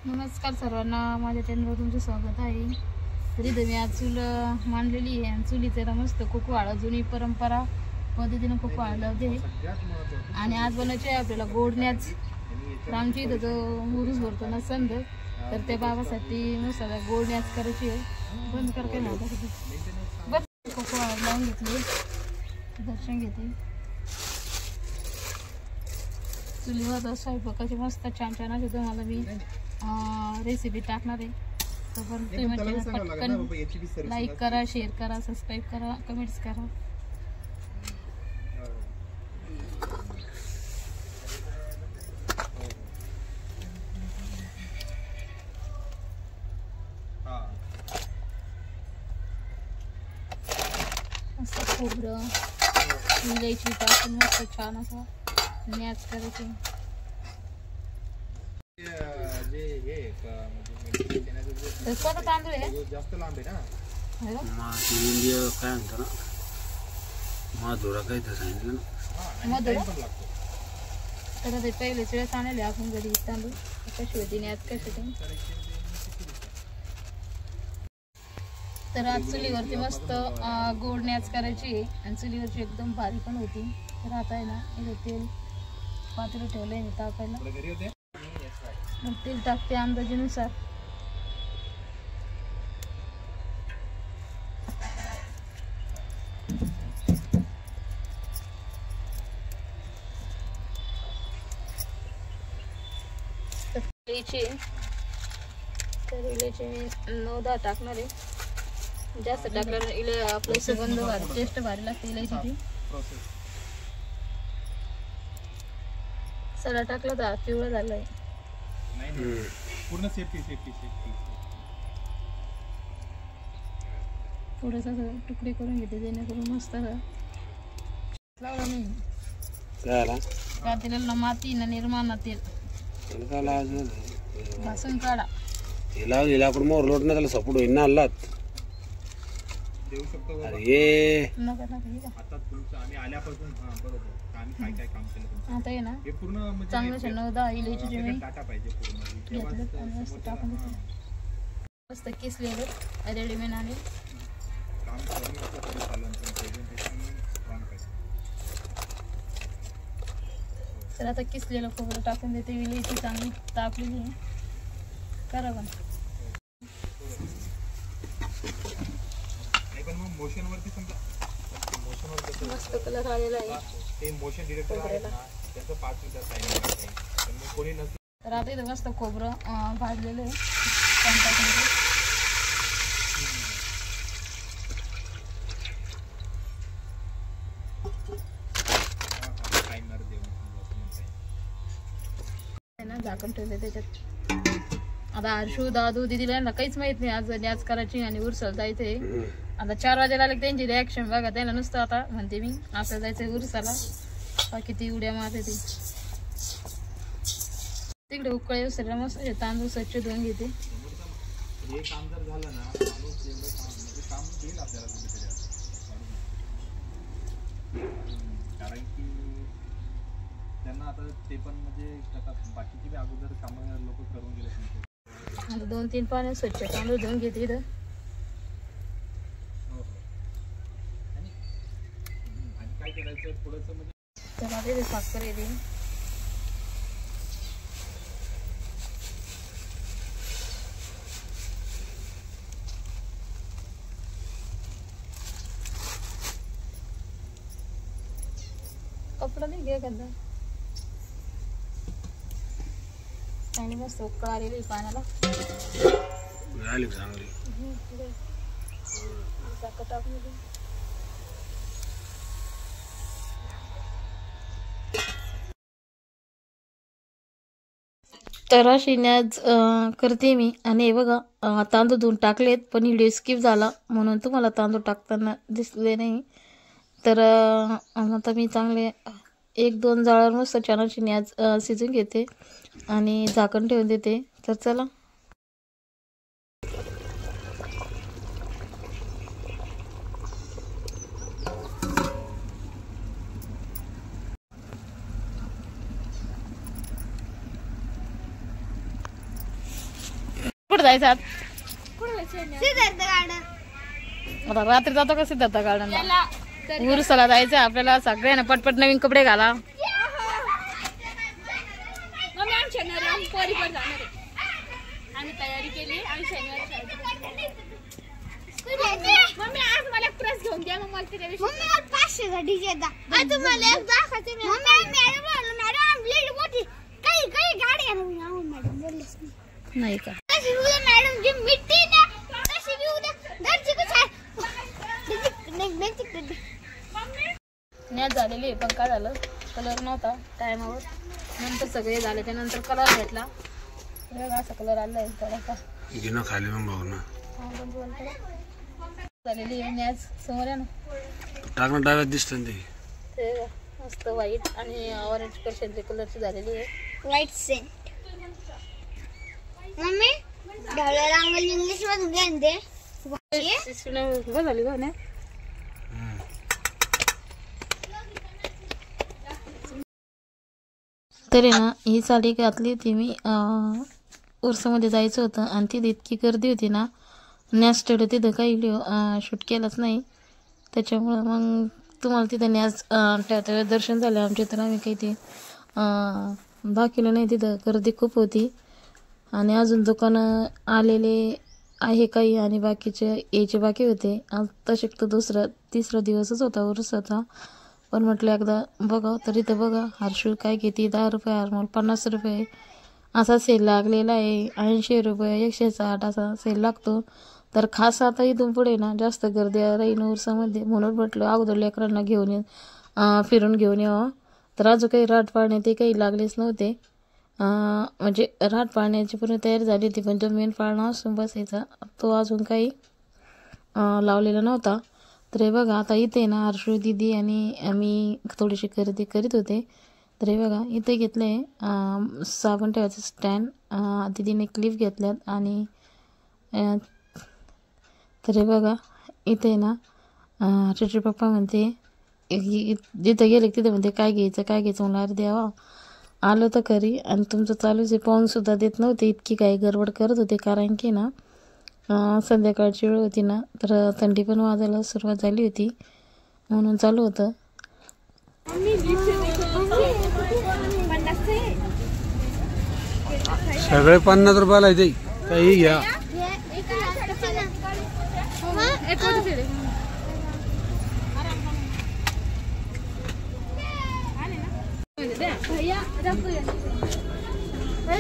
नमस्कार सर्वांना, माझ्या चॅनलवर तुमचं स्वागत आहे। तरी मी आज चूल मांडलेली आहे आणि चुलीचे मस्त कोको वाळा, जुनी परंपरा पद्धतीने कोको वाळा होते आणि आज बनायचे आहे आपल्याला गोडण्याच। आमची इथं जो उरूस भरतो ना संद, तर त्या बाबासाठी मसाला गोडण्याच करायची आहे। बंद करते ना बस कोको वाळा लावून घेतली, दर्शन घेते। चुलीवर स्वयंपाकाची मस्त छान छान असे तुम्हाला मी रेसिपी टाकणार आहे। तर पण तुम्ही म्हणजे पटकन लाईक करा, शेअर करा, सबस्क्राईब करा, कमेंट्स करा। मस्त खोबरं इलायची टाकून मस्त छान असा मॅच करायची। कोणता तांदूळ आहे? जास्त लांब आहे ना, इंडिया काय म्हणतो ना, माधुरा काही तर सांगितलं ना, मधुरा तर ते पहिलेच वेळेस आणले आपण घरी तांदूळ कशी होती आणि आज कशी होती। तर आज चुलीवरती मस्त गोडण्याच करायची आणि चुलीवरची एकदम भारी पण होती। तर आता आहे ना इथे तेल पातेलं ठेवलंय मी तापायला, मग तेल टाकते अंदाजानुसार। तर इलायची मी 9-10 टाकणार आहे, जास्त टाकल्यावर इले आपलं सुगंध भारी टेस्ट भारी लागते इलायची। सगळा टाकला तर पिवळा झालाय, पूर्ण सेफ्टी थोडस तुकडे करून घेते जेणेकरून मस्त लावला नाही का तेला माती ना निर्माण तेल भासून काढा। हिला आपण मोर लोट ना, त्याला सपोर्ट होईल ना हल्लात देऊ शकतो। अरे आता तुमचं आम्ही आल्यापासून बरोबर आम्ही काय काय काम केलं तुमचं आता आहे ना हे पूर्ण म्हणजे चांगलं 9-10 इलायची मी टाटा पाहिजे पूर्ण मस्त किसलेलं रेडीमेड आले। काम करून चालून प्रेझेंटेशन स्ट्रॉंग पाहिजे। तर आता किसलेलं खोबरं टाकून देते, इलायची चांगली तापलेली आहे, करा पण पण मग मोशन वरती समजा मोशन वर मस्त कलर आलेला आहे। ते मोशन डिरेक्टर आहे ना, त्याचं 5 मिनिट टाइम आहे, पण मग कोणी नसलं तर आता इथं मस्त खोबरं भाजलेलं आहे। झाकण ठेवले त्याच्यात। आता हर्षू दादू दीदीला ना काहीच माहित नाही आज न्याज करायची आणि उरसाला जायचंय। आता 4 वाजायला आले त्यांची रिॲक्शन बघा, त्याला नुसतं आता म्हणते मी आपल्याला जायचंय उरसाला, किती उड्या मारते ती तिकडे। उकळे सगळं मस्त तांदूळ स्वच्छ धुवून घेते। हे काम जर झालं ना, माणूस एवढं काम देईल आपल्याला कुठेतरी, कारण की त्यांना आता ते पण म्हणजे बाकीची बी अगोदर कामं लोक करून गेले। आता 2-3 पाण्यात स्वच्छ तांदूळ धुवून घेते इथं। आणि काय करायचं थोडंसं म्हणजे तर आता इथे साखर येते, कपडा नाही घ्या गंदा आणि मस्त उकळ आलेली पाण्याला चांगली साखर टाकून दे। तर अशी न्याज करते मी। आणि बघा तांदूळ धुवून टाकलेत, पण व्हिडिओ स्किप झाला म्हणून तुम्हाला तांदूळ टाकताना दिसले नाही। तर आता मी चांगले 1-2 जाळावर मस्त छान अशी न्याज शिजून घेते आणि झाकण ठेवून देते। तर चला कुठं जायचं आज? सिद्धार्थ गार्डन. आता रात्री जातो का सिद्धार्थ गार्डनला? उरसाला जायचं आपल्याला. सगळ्यांना पटपट नवीन कपडे घाला. आम्ही तयारी केली आणि शनिवारी मम्मी आज मला प्रेस घेऊन द्या. मग मला तिथे 500 डीजे दा. तुम्हाला एक दाखवते. मॅडम लीड मोठी काही गाडी आहे मॅडम बोललेच नाही का? मॅडम जी मिट्टी ना तशी भी उद्या दर्जी कुछ आहे. मॅच झालेली आहे पण काय झालं कलर नव्हता टायमावर. नंतर सगळे झाले त्यानंतर कलर भेटला. असा कलर आलाय थोडासा गिना खाली मग भाऊ ना झालेली आहे मॅच. समोर आहे ना टाकणं डाव्यात दिसतं ते मस्त व्हाईट आणि ऑरेंज कलरची कलरची झालेली आहे. व्हाईट सेंट. मम्मी ढवळ्या रांगोळी इंग्लिश मध्ये घेऊन दे. झाली का ना? तरी ना ही साडी घातली होती मी. उरसामध्ये जायचं होतं आणि तिथे इतकी गर्दी होती ना. नॅस्ट तिथं काही शूट केलंच नाही. त्याच्यामुळं मग तुम्हाला तिथं त्या दर्शन झालं आमच्या. तर आम्ही काही ते दाखवलं नाही. तिथं गर्दी खूप होती आणि अजून दुकानं आलेले आहे काही आणि बाकीचे यायचे बाकी होते. आज तसे तर तिसरा दिवसच होता उरसाचा. पण म्हटलं एकदा बघा. तर इथं बघा हरशू काय घेते 10 रुपये हरमोल 50 रुपये असा सेल लागलेला आहे. 80 रुपये 160 असा सेल लागतो. तर खास आता इथून पुढे ना जास्त गर्दी राहील उरसामध्ये. म्हणून म्हटलं अगोदर लेकरांना घेऊन फिरून घेऊन यावं. तर अजून काही राट पाळणे ते काही लागलेच नव्हते. म्हणजे राट पाळण्याची पूर्ण तयारी झाली होती पण जो मेन पाळणा असून बसायचा तो अजून काही लावलेला नव्हता. तर हे बघा आता इथे ना हर्षू दिदी आणि आम्ही थोडीशी खरेदी करीत होते. तर हे बघा इथे घेतलं आहे साबण ठेवायचं स्टँड. दिदीने क्लिप घेतल्यात आणि तर हे बघा इथे ना छोटे पप्पा म्हणते जिथं गेले तिथं म्हणते काय घ्यायचं मला अरे द्यावा. आलो तर खरी आणि तुमचं चालूच आहे. पाहूनसुद्धा देत नव्हते. इतकी काही गडबड करत होते कारण की ना संध्याकाळची वेळ होती ना. तर थंडी पण वाजायला सुरुवात झाली होती म्हणून चालू होतं. सगळे 50 रुपयाला येते काही घ्या.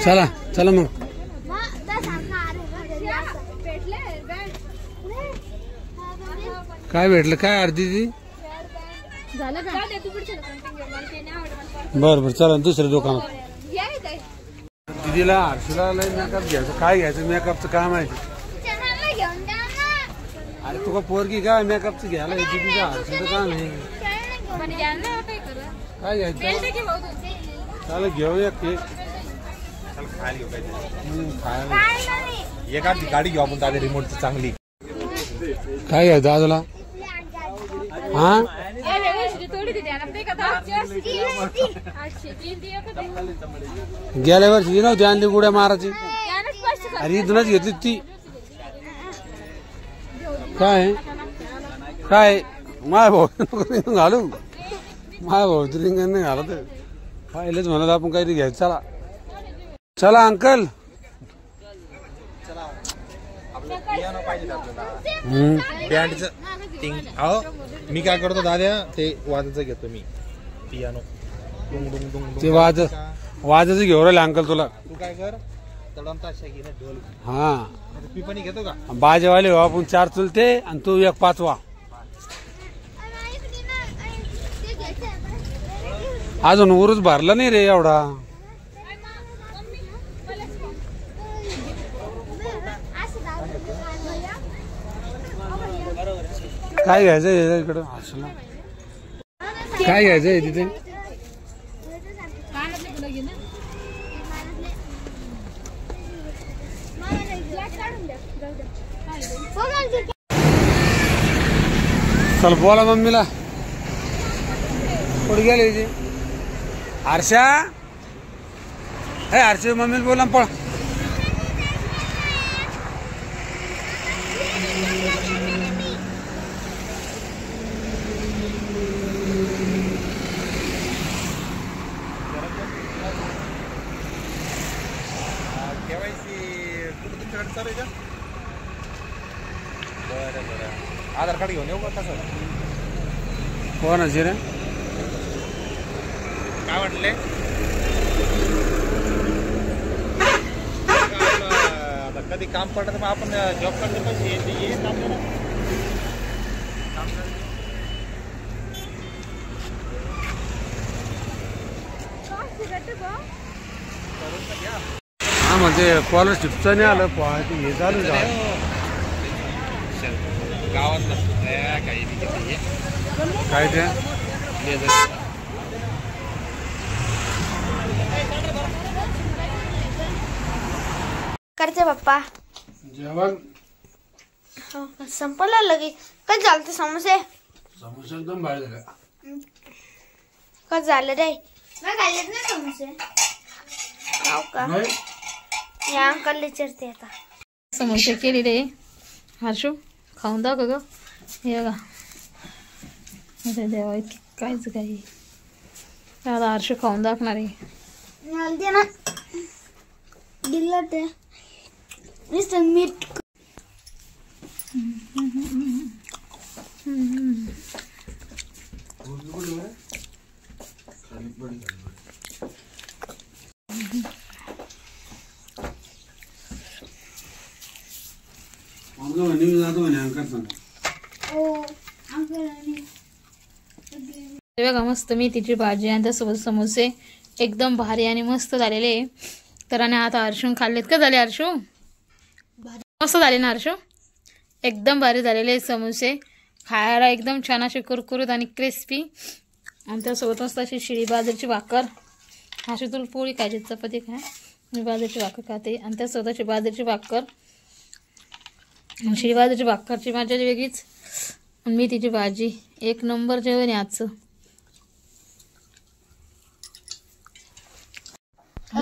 चला चला मग काय भेटलं काय अर्धी ती झालं का? बरं चला दुसऱ्या दुकानात. दिदीला हर्षूला मेकअप घ्यायचं. काय घ्यायचं मेकअपचं काय माहिती. अरे तुका पोरगी काय मेकअपचं घ्यायला दिदीचा हर्षूचं काम आहे. काय घ्यायचं चालेल घेऊ एक केक एखादी गाडी घेऊ आपण दादा रिमोटची चांगली. काय घ्यायचं आजूला? हा गेल्या वर्षी नव्हती आणली गुड्या माराची. अरे इथूनच घेतली ती. काय काय माय भाऊ घालू माय भाऊ रिंगण नाही घालत. पाहिलेच म्हणत आपण काहीतरी घ्यायचं. चला चला अंकल. बँडचं अहो मी काय करतो दाद्या ते वाजाचं घेतो मी पियानो. ते वाजाचं घेऊ राहिले अंकल तुला. तू काय कर तडम ताशा घे ना ढोल. हा पिपाणी घेतो का बाजेवाले हो आपण 4 चुलते आणि तू एक 5वा. अजून उरूच भरला नाही रे एवढा. काय घ्यायचंय इकडं हर्षूला? काय घ्यायचंय तिथे? चल बोला मम्मीला. कुठे गेले ते हर्षा? हे हर्षू मम्मीला बोला पळ. तुमच्याकडे चालू आहे का? बरं बरं, आधार कार्ड घेऊन येऊ का कसं? कोणाची रे? काय म्हटले? आता कधी काम पडलं तर मग आपण जॉब करतो पैसे येईल आपल्याला. हा म्हणजे स्कॉलरशिपचं नाही आलं ते हे चालू झालं. गावात काही नाही काय ते करते पप्पा जेवण संपला लगे कधी झालं ते समोसे समोसा एकदम बाहेर झाला. कधी झालं रे मी खाल्लेत ना समोसे हो का नाही या अंकल विचारते आता समोसे केलेले हर्षू खाऊन दाखव ग. हे बघा अरे देवा इतकी कायच काही आता हर्षू खाऊन दाखवणार आहे. मला दे ना दिलं ते नुसतं मीठ हे बघा मस्त मेथीची भाजी आणि त्यासोबत समोसे एकदम भारी आणि मस्त झालेले. तर आणि आता हर्षून खाल्लेत का झाले हर्षू? मस्त झाले ना हर्षू? एकदम भारी झालेले समोसे खायला एकदम छान असे कुरकुरीत आणि क्रिस्पी आणि त्यासोबत मस्त अशी शिळी बाजरीची भाकर. अशी तुला पोळी खायची चपाती काय मी बाजरीची भाकर खाते आणि त्यासोबत अशी बाजरीची भाकर शिळी बाजरीची भाकरची मजा वेगळीच. मेथीची भाजी एक नंबर जेवण आहे आजचं.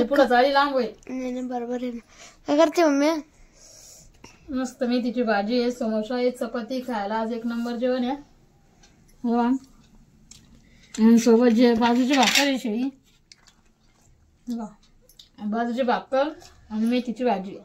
पुढं जाळी लांब होईल. नाही बरोबर आहे काय करते मम्मी मस्त मेथीची भाजी आहे समोसा आहे चपाती खायला आज एक नंबर जेवण आहे. हो आणि सोबत जे बाजूची भाकर आहे शेळी बाजूची भाकर आणि मेथीची भाजी.